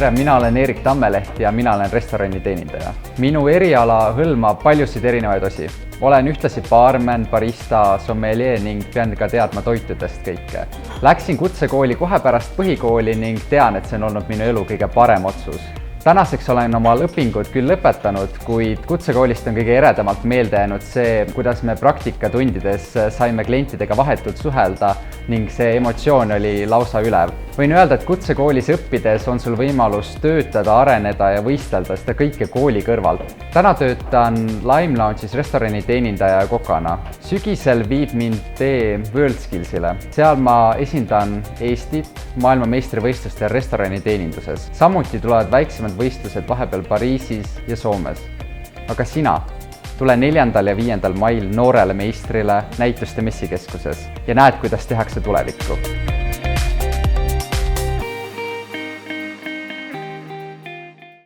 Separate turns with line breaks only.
tere, mina olen Erik Tammeleht ja mina olen restorani teenindaja. Minu eriala hõlmab paljusid erinevaid osi. Olen ühtlasi baarmen, barista, sommelier ning pean ka teadma toitudest kõike. Läksin kutsekooli kohe pärast põhikooli ning tean, et see on olnud minu elu kõige parem otsus. Tänaseks olen oma õpingud küll lõpetanud, kuid kutsekoolist on kõige eredamalt meelde jäänud see, kuidas me praktikatundides saime klientidega vahetult suhelda ning see emotsioon oli lausa ülev. Võin öelda, et kutsekoolis õppides on sul võimalus töötada, areneda ja võistelda seda kõike kooli kõrvalt. Täna töötan Lime Lounge'is restorani teenindaja ja kokana. Sügisel viib mind tee WorldSkillsile. Seal ma esindan Eestit maailmameistrivõistlustel restorani teeninduses. Samuti tulevad väiksemad võistlused vahepeal Pariisis ja Soomes. Aga sina, tule 4. ja 5. mail noorele meistrile näituste messikeskuses ja näed, kuidas tehakse tulevikku.